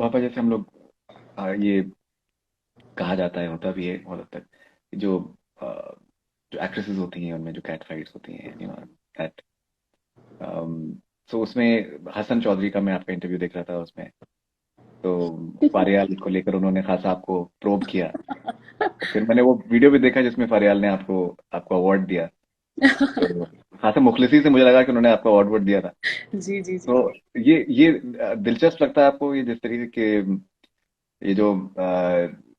बहुत बार जैसे हम लोग ये कहा जाता है, होता भी है बहुत हद तक, कि अ, जो एक्ट्रेसेस होती हैं उनमें जो कैट फाइट्स होती हैं, दैट सो उसमें हसन चौधरी का मैं आपका इंटरव्यू देख रहा था उसमें, तो फारियाल को लेकर उन्होंने खासा आपको प्रोब किया। तो फिर मैंने वो वीडियो भी देखा जिसमें फारियाल ने आपको आपको अवार्ड दिया। तो खासा मुखलिसी से मुझे लगा कि उन्होंने आपको अवार्ड दिया था। जी जी जी। तो ये दिलचस्प लगता है आपको, ये जिस तरीके के ये जो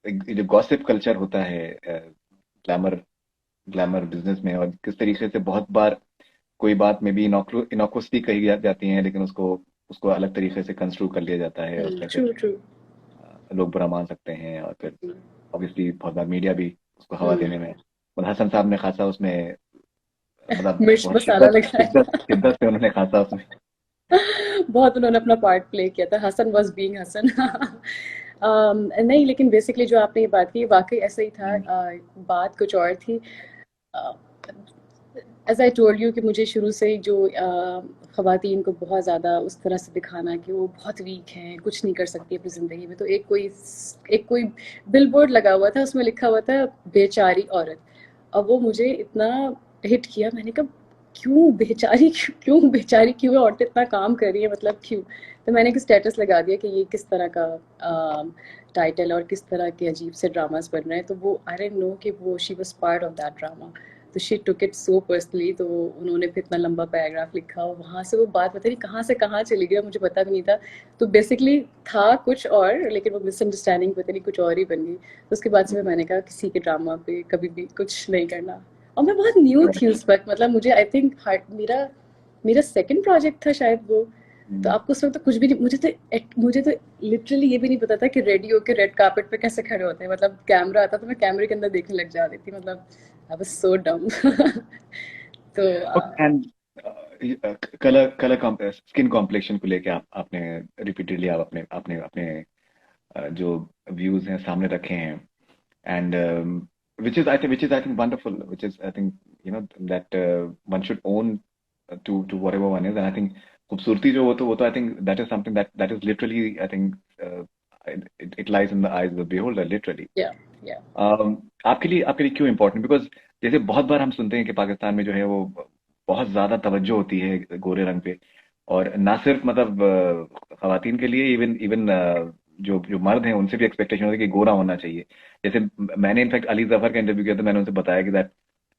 ये जो गॉसिप कल्चर होता है ग्लैमर ग्लैमर बिजनेस में, और किस तरीके से बहुत बार कोई बात में भी इनोकुअसली कही जाती है, लेकिन उसको उसको अलग तरीके से कंस्ट्रू कर लिया जाता है, उसमें फिर ट्रू ट्रू। लोग बुरा मान सकते हैं, और फिर ऑब्वियसली बहुत बार मीडिया भी उसको हवा हम्म। देने में, मतलब हसन साहब ने खासा उसमें, मतलब मिर्च बहुत मसाला शिद्दत लगाया। शिद्दत से उन्होंने खासा उसमें। बहुत उन्होंने अपना पार्ट प्ले किया था, हसन वॉज बीइंग हसन। नहीं, लेकिन बेसिकली जो आपने ये बात की वाकई ऐसा ही था। बात कुछ और थी। एज आई टोल्ड यू कि मुझे शुरू से ही जो ख़वातीन को बहुत ज़्यादा उस तरह से दिखाना कि वो बहुत वीक हैं, कुछ नहीं कर सकती अपनी ज़िंदगी में, तो एक कोई बिल बोर्ड लगा हुआ था, उसमें लिखा हुआ था बेचारी औरत। अब वो मुझे इतना हिट किया, मैंने कहा क्यों बेचारी, क्यों बेचारी, क्यों औरतें इतना काम कर रही है, मतलब क्यों। तो मैंने एक स्टेटस लगा दिया कि ये किस तरह का टाइटल और किस तरह के अजीब से ड्रामास बन रहे हैं, तो वो आई डोंट नो कि वो she was part of that drama. तो she took it so personally, तो उन्होंने फिर इतना लंबा पैराग्राफ लिखा और वहाँ से वो बात पता नहीं कहाँ से कहाँ चली गई, मुझे पता भी नहीं था। तो बेसिकली था कुछ और, लेकिन वो मिसअंडरस्टैंडिंग पता नहीं कुछ और ही बन गई। तो उसके बाद से फिर मैंने कहा किसी के ड्रामा पे कभी भी कुछ नहीं करना। और मैं बहुत न्यू थी उस वक्त, मतलब मुझे आई थिंक मेरा मेरा सेकंड प्रोजेक्ट था शायद वो। तो आपको उस वक्त तो कुछ भी नहीं, मुझे तो लिटरली ये भी नहीं पता था कि रेडी होके रेड कार्पेट पे कैसे खड़े होते हैं, मतलब कैमरा आता तो मैं कैमरे के अंदर देखने लग जाती थी, मतलब आई वाज सो डम। तो and colour colour skin complexion को लेके आप आपने रिपीटेडली आप अपने अपने अपने जो व्यूज हैं सामने रखे हैं, and which is I think wonderful, which is I think that one should own to whatever one is, and I think खूबसूरती जो वो तो I think that is something that is literally I think it lies in the eyes of the beholder literally. या या आपके लिए क्यों important, because जैसे बहुत बार हम सुनते हैं कि पाकिस्तान में जो है वो बहुत ज्यादा तवज्जो होती है गोरे रंग पे, और ना सिर्फ मतलब खवातीन के लिए, इवन इवन जो जो मर्द हैं उनसे भी एक्सपेक्टेशन होती है कि गोरा होना चाहिए। जैसे मैंने इनफैक्ट अली जफर का इंटरव्यू किया, तो मैंने उनसे बताया कि दैट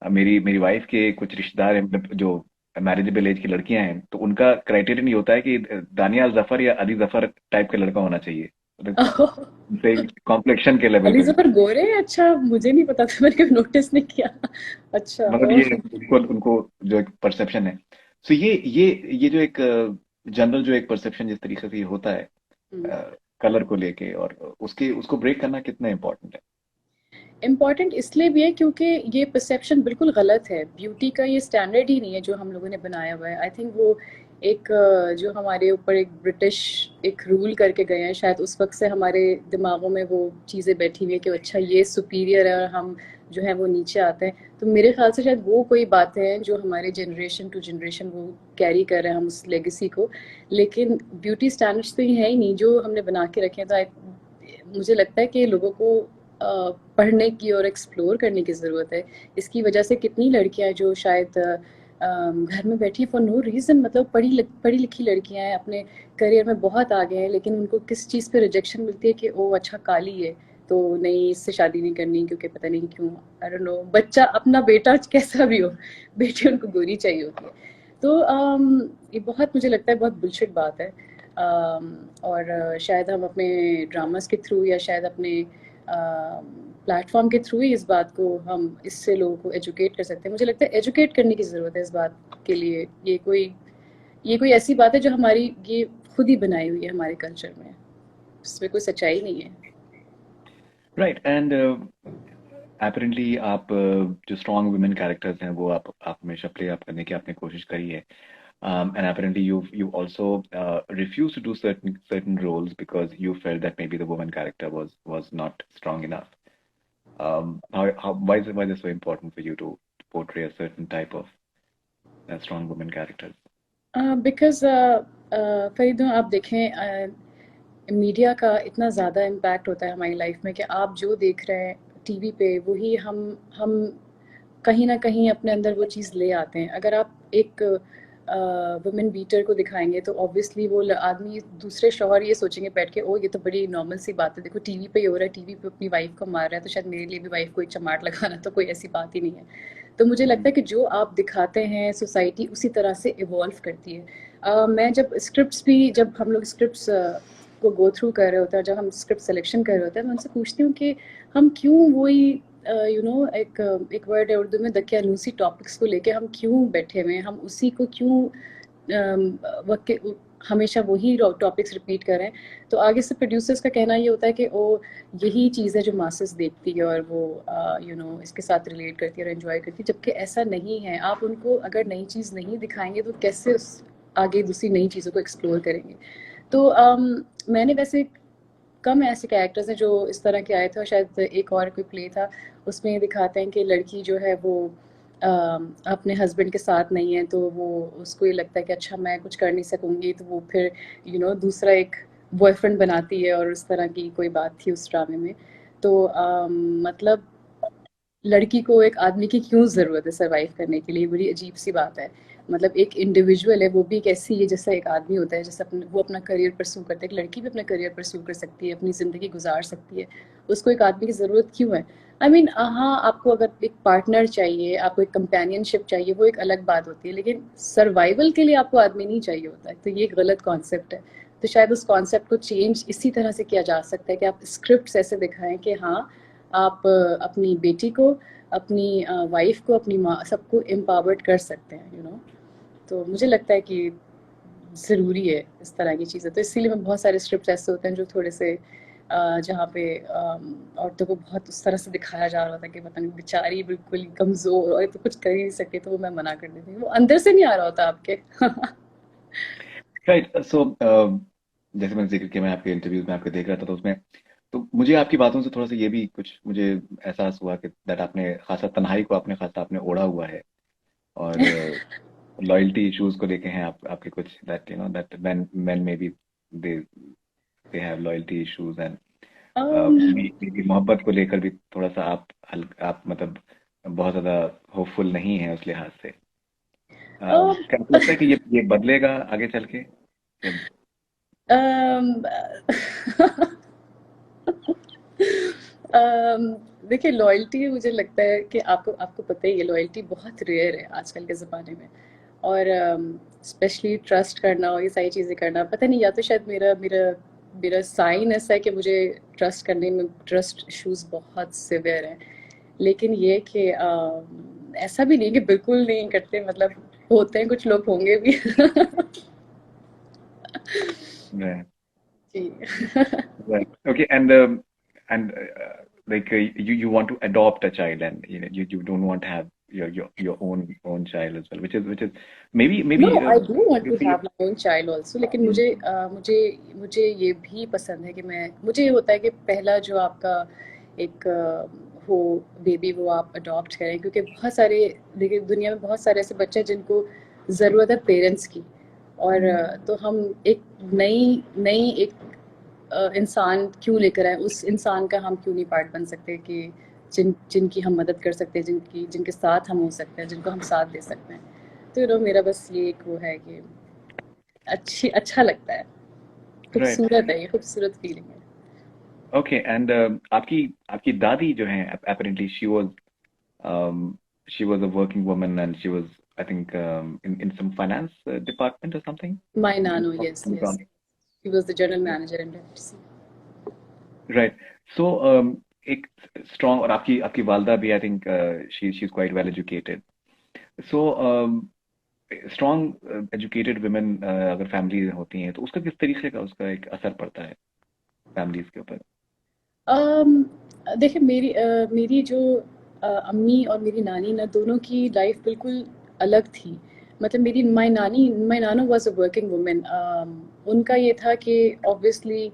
मेरी मेरी वाइफ के कुछ रिश्तेदार हैं, मतलब जो मैरिजेबल एज की लड़कियां हैं, तो उनका क्राइटेरियन ये होता है कि दानियाल जफर या अली जफर टाइप का लड़का होना चाहिए, मतलब कॉम्प्लेक्शन के लेवल अली पे भी। जफर गोरे हैं? अच्छा, मुझे नहीं पता था, मैंने कभी नोटिस नहीं किया। अच्छा मतलब ओ। ये उनको उनको जो एक परसेप्शन है, सो ये जो एक जनरल जो एक परसेप्शन जिस तरीके से ये होता है कलर को लेके, और उसके उसको ब्रेक करना कितना इम्पोर्टेंट है। इम्पॉर्टेंट इसलिए भी है क्योंकि ये परसेप्शन बिल्कुल गलत है, ब्यूटी का ये स्टैंडर्ड ही नहीं है जो हम लोगों ने बनाया हुआ है। आई थिंक वो एक जो हमारे ऊपर एक ब्रिटिश एक रूल करके गए हैं, शायद उस वक्त से हमारे दिमागों में वो चीज़ें बैठी हुई है कि अच्छा ये सुपीरियर है और हम जो है वो नीचे आते हैं। तो मेरे ख्याल से शायद वो कोई बातें हैं जो हमारे जनरेशन टू जनरेशन वो कैरी कर रहे हैं हम उस लेगेसी को। लेकिन ब्यूटी स्टैंडर्ड्स तो ये है ही नहीं जो हमने बना के रखे हैं। तो मुझे लगता है कि लोगों को पढ़ने की और एक्सप्लोर करने की ज़रूरत है। इसकी वजह से कितनी लड़कियां जो शायद घर में बैठी फॉर नो रीज़न, मतलब पढ़ी लिखी लड़कियां हैं, अपने करियर में बहुत आगे हैं, लेकिन उनको किस चीज़ पे रिजेक्शन मिलती है कि ओ अच्छा काली है तो नहीं, इससे शादी नहीं करनी क्योंकि पता नहीं क्यों। आई डोंट नो, बच्चा अपना बेटा कैसा भी हो, बेटी उनको गोरी चाहिए होती है। तो ये बहुत, मुझे लगता है बहुत बुलशिट बात है। और शायद हम अपने ड्रामास के थ्रू या शायद अपने प्लेटफॉर्म के थ्रू ही इस बात को हम इससे लोगों को एजुकेट कर सकते हैं। मुझे लगता है एजुकेट करने की ज़रूरत है इस बात के लिए। ये कोई ऐसी बात है जो हमारी ये खुद ही बनाई हुई है हमारे कल्चर में, इसमें कोई सच्चाई नहीं है। राइट, एंड apparently आप जो स्ट्रॉन्ग वुमेन कैरेक्टर्स हैं वो आप हमेशा प्ले अप करने की आपने कोशिश करी है, and apparently you also refused to do certain roles because you felt that maybe the woman character was not strong enough. Why is it so important for you to portray a certain type of strong woman characters? Because फरीदों आप देखें, media का इतना ज़्यादा impact होता है हमारी life में कि आप जो देख रहे हैं टीवी पे वही हम कहीं ना कहीं अपने अंदर वो चीज़ ले आते हैं। अगर आप एक वुमेन बीटर को दिखाएंगे तो ऑब्वियसली वो आदमी दूसरे शौहर ये सोचेंगे बैठ के, ओ ये तो बड़ी नॉर्मल सी बात है, देखो टीवी पे ही हो रहा है, टीवी पे अपनी वाइफ को मार रहा है, तो शायद मेरे लिए भी वाइफ को एक चमाट लगाना तो कोई ऐसी बात ही नहीं है। तो मुझे लगता है कि जो आप दिखाते हैं सोसाइटी उसी तरह से इवॉल्व करती है। मैं जब हम लोग स्क्रिप्ट्स को गो थ्रू कर रहे होते हैं, जब हम स्क्रिप्ट सिलेक्शन कर रहे होते हैं, मैं उनसे पूछती हूँ कि हम क्यों वही एक वर्ड है उर्दू में दकियानूसी टॉपिक्स को लेके हम क्यों बैठे हुए हैं, हम उसी को क्यों हमेशा वही टॉपिक्स रिपीट कर रहे हैं। तो आगे से प्रोड्यूसर्स का कहना ये होता है कि ओ यही चीज़ है जो मासेस देखती है और वो इसके साथ रिलेट करती है और एंजॉय करती है, जबकि ऐसा नहीं है। आप उनको अगर नई चीज़ नहीं दिखाएंगे तो कैसे उस आगे दूसरी नई चीज़ों को एक्सप्लोर करेंगे। तो मैंने वैसे कम ऐसे कैरेक्टर्स हैं जो इस तरह के आए थे, और शायद एक और कोई प्ले था उसमें ये दिखाते हैं कि लड़की जो है वो अपने हस्बैंड के साथ नहीं है, तो वो उसको ये लगता है कि अच्छा मैं कुछ कर नहीं सकूंगी, तो वो फिर दूसरा एक बॉयफ्रेंड बनाती है, और उस तरह की कोई बात थी उस ड्रामे में। तो मतलब लड़की को एक आदमी की क्यों ज़रूरत है सर्वाइव करने के लिए, बड़ी अजीब सी बात है। मतलब एक इंडिविजुअल है, वो भी एक ऐसी है जैसा एक आदमी होता है, जैसे वो अपना करियर परस्यू करता है, एक लड़की भी अपना करियर परस्यू कर सकती है, अपनी ज़िंदगी गुजार सकती है, उसको एक आदमी की ज़रूरत क्यों है? आई मीन हाँ, आपको अगर एक पार्टनर चाहिए, आपको एक कंपेनियनशिप चाहिए, वो एक अलग बात होती है, लेकिन सर्वाइवल के लिए आपको आदमी नहीं चाहिए होता है, तो ये एक गलत कॉन्सेप्ट है। तो शायद उस कॉन्सेप्ट को चेंज इसी तरह से किया जा सकता है कि आप स्क्रिप्ट ऐसे दिखाएं कि हाँ, आप अपनी बेटी को, अपनी वाइफ को, अपनी माँ, सबको एम्पावर्ड कर सकते हैं, तो मुझे लगता है कि ज़रूरी है इस तरह की चीज़ें। तो इसीलिए मैं बहुत सारे स्क्रिप्ट ऐसे होते हैं जो थोड़े से जहाँ पे औरतों को बहुत उस तरह से दिखाया जा रहा था कि पता नहीं बेचारी बिल्कुल ही कमज़ोर और ये तो कुछ कर ही नहीं सकती, तो वो मैं मना कर देती हूँ, वो अंदर से नहीं आ रहा होता आपके। राइट। सो जैसे मैंने जिक्र किया, मैं आपके इंटरव्यूज में आपके देख रहा था, तो उसमें तो मुझे आपकी बातों से थोड़ा सा ये भी कुछ मुझे एहसास हुआ कि दैट आपने खासा तन्हाई को आपने खासा आपने ओढ़ा हुआ है, और लॉयल्टी इश्यूज को लेके हैं आपके कुछ, that that men may be they they have loyalty issues, and um, मोहब्बत को लेकर भी थोड़ा सा आप मतलब बहुत ज्यादा होपफुल नहीं है उस लिहाज से। um, क्या आपको लगता है कि ये बदलेगा आगे चल के? um, देखिए लॉयल्टी, मुझे लगता है कि आपको आपको पता ही है लॉयल्टी बहुत रेयर है आजकल के ज़माने में। और स्पेशली ट्रस्ट करना और ये सारी चीज़ें करना, पता नहीं, या तो शायद मेरा मेरा मेरा साइन ऐसा है कि मुझे ट्रस्ट करने में ट्रस्ट इश्यूज बहुत सिवियर हैं। लेकिन ये कि ऐसा भी नहीं कि बिल्कुल नहीं करते, मतलब होते हैं, कुछ लोग होंगे भी। Right. जी। Right. Okay. And like you want to adopt a child, and you don't want to have your own child as well, which is no, maybe I do want to maybe have my own child also, लेकिन Hmm. मुझे ये भी पसंद है कि मुझे ये होता है कि पहला जो आपका एक हो बेबी, वो आप अडॉप्ट करें, क्योंकि बहुत सारे, देखिए दुनिया में बहुत सारे ऐसे बच्चे हैं जिनको ज़रूरत है पेरेंट्स की। और तो हम एक नई नई एक इंसान क्यों लेकर आए, उस इंसान का हम क्यों नहीं पार्ट बन सकते कि जिनकी हम मदद कर सकते हैं, जिनके साथ हम हो सकते हैं, जिनको हम साथ दे सकते हैं। तो मेरा बस ये एक वो है कि अच्छा लगता है, Right. खूबसूरत है, ये खूबसूरत फीलिंग है। Okay. And आपकी आपकी दादी जो है, apparently um, she was a working woman, and she was, I think, in some finance department or something. My In नानो, some yes yes, electronic. He was the general manager in डेप्सी। Right. So एक strong, और आपकी आपकी वालदा भी, I think, she's quite well educated. So strong educated women अगर family होती हैं, तो उसका किस तरीके का उसका एक असर पड़ता है फैमिलीज के ऊपर? देखिए मेरी जो अम्मी और मेरी नानी ना, दोनों की लाइफ बिल्कुल अलग थी। मतलब मेरी माय नानो वाज अ वर्किंग वुमन। उनका ये था कि ऑब्वियसली,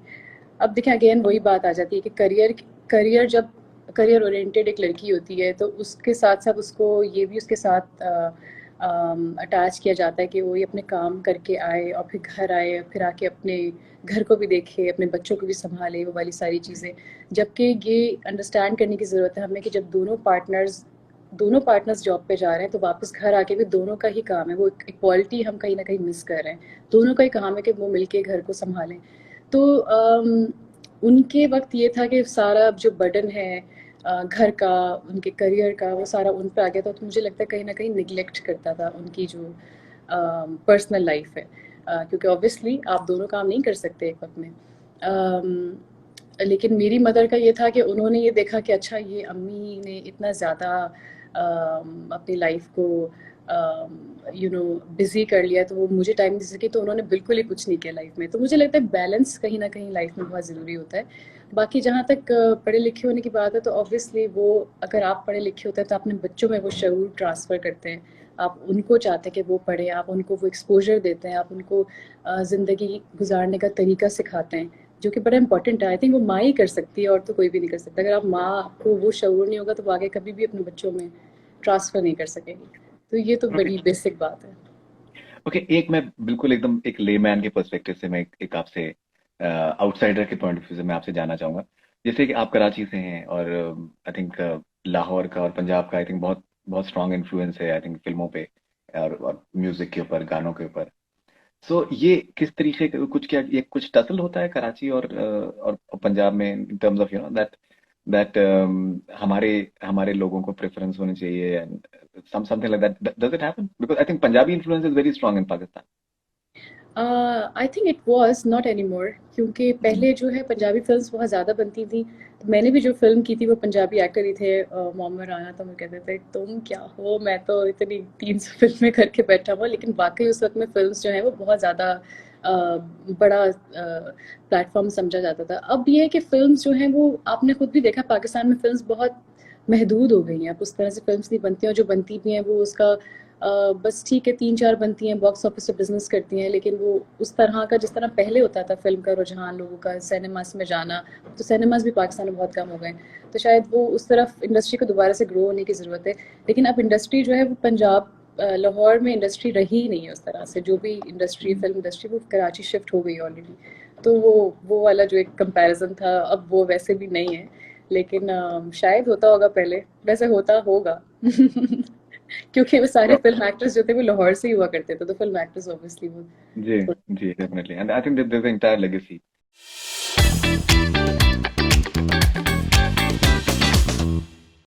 अब देखें अगेन वही बात आ जाती है कि करियर जब करियर ओरिएंटेड एक लड़की होती है, तो उसके साथ साथ उसको ये भी उसके साथ अटैच किया जाता है कि वो ये अपने काम करके आए और फिर घर आए, फिर आके अपने घर को भी देखे, अपने बच्चों को भी संभाले, वो वाली सारी चीज़ें। जबकि ये अंडरस्टैंड करने की ज़रूरत है हमें कि जब दोनों पार्टनर्स जॉब पे जा रहे हैं तो वापस घर आके भी दोनों का ही काम है, वो इक्वालिटी हम कहीं ना कहीं मिस कर रहे हैं। दोनों का ही काम है कि वो मिलके घर को संभालें। तो उनके वक्त ये था कि सारा जो बर्डन है घर का, उनके करियर का, वो सारा उन पे आ गया था। तो मुझे लगता है कहीं ना कहीं निगलेक्ट करता था उनकी जो पर्सनल लाइफ है, क्योंकि ऑब्वियसली आप दोनों काम नहीं कर सकते एक वक्त में। लेकिन मेरी मदर का ये था कि उन्होंने ये देखा कि अच्छा ये अम्मी ने इतना ज़्यादा अपनी लाइफ को बिजी कर लिया तो वो मुझे टाइम दे सके, तो उन्होंने बिल्कुल ही कुछ नहीं किया लाइफ में। तो मुझे लगता है बैलेंस कहीं ना कहीं लाइफ में बहुत ज़रूरी होता है। बाकी जहाँ तक पढ़े लिखे होने की बात है, तो ऑब्वियसली वो, अगर आप पढ़े लिखे होते हैं तो अपने बच्चों में वो शऊर ट्रांसफ़र करते हैं। आप उनको चाहते हैं कि वो पढ़ें, आप उनको वो एक्सपोजर देते हैं, आप उनको ज़िंदगी गुजारने का तरीका सिखाते हैं, जो कि बड़ा इंपॉर्टेंट है। आई थिंक वो माँ ही कर सकती है और तो कोई भी नहीं कर सकता। अगर आप माँ को वो शऊर नहीं होगा तो वो आगे कभी भी अपने बच्चों में ट्रांसफ़र नहीं कर सकेगी। तो ये तो ओके। बड़ी बेसिक बात है। ओके, एक मैं बिल्कुल एकदम एक लेमैन के पर्सपेक्टिव से मैं एक आपसे आउटसाइडर के पॉइंट ऑफ व्यू से मैं आपसे जानना चाहूंगा। जैसे कि आप कराची से हैं और आई थिंक लाहौर का और पंजाब का आई थिंक बहुत बहुत स्ट्रांग इन्फ्लुएंस है आई थिंक फिल्मों पे और म्यूजिक के ऊपर, गानों के ऊपर। सो ये किस तरीके का कुछ, क्या ये कुछ टसल होता है कराची और पंजाब में in terms of that that हमारे हमारे लोगों को प्रेफरेंस होनी चाहिए and something like that, does it happen? Because I think Punjabi influence is very strong in Pakistan. I think it was not anymore, क्योंकि पहले जो है पंजाबी फिल्म्स बहुत ज़्यादा बनती थी। तो मैंने भी जो फिल्म की थी वो पंजाबी एक्टर ही थे, मोहम्मद राना। तो मैं कहते थे तुम क्या हो, मैं तो इतनी 300 फिल्में करके बैठा हुआ। लेकिन वाकई उस वक्त में फिल्म्स जो है वो बहुत ज़्यादा बड़ा प्लेटफॉर्म समझा जाता था। अब ये है कि फिल्म्स जो हैं वो, आपने खुद भी देखा, पाकिस्तान में फिल्म्स बहुत महदूद हो गई हैं। अब उस तरह से फिल्म्स नहीं बनती, और जो बनती भी हैं वो उसका बस ठीक है 3-4 बनती हैं, बॉक्स ऑफिस पे बिजनेस करती हैं, लेकिन वो उस तरह का जिस तरह पहले होता था फिल्म का रुझान लोगों का सिनेमास में जाना, तो सिनेमास भी पाकिस्तान में बहुत कम हो गए। तो शायद वो उस तरफ इंडस्ट्री को दोबारा से ग्रो होने की ज़रूरत है। लेकिन अब इंडस्ट्री जो है वो पंजाब, लाहौर में इंडस्ट्री रही ही नहीं है उस तरह से। जो भी इंडस्ट्री, फिल्म इंडस्ट्री, वो कराची शिफ्ट हो गई ऑलरेडी। तो वो वाला जो एक कंपैरिजन था अब वो वैसे भी नहीं है। लेकिन शायद होता होगा पहले, वैसे होता होगा। क्योंकि वो सारे फिल्म एक्टर्स जो थे वो लाहौर से ही हुआ करते थे, तो फिल्म एक्टर्स ऑब्वियसली वो जी, थोड़े जी, definitely, and I think there is entire legacy.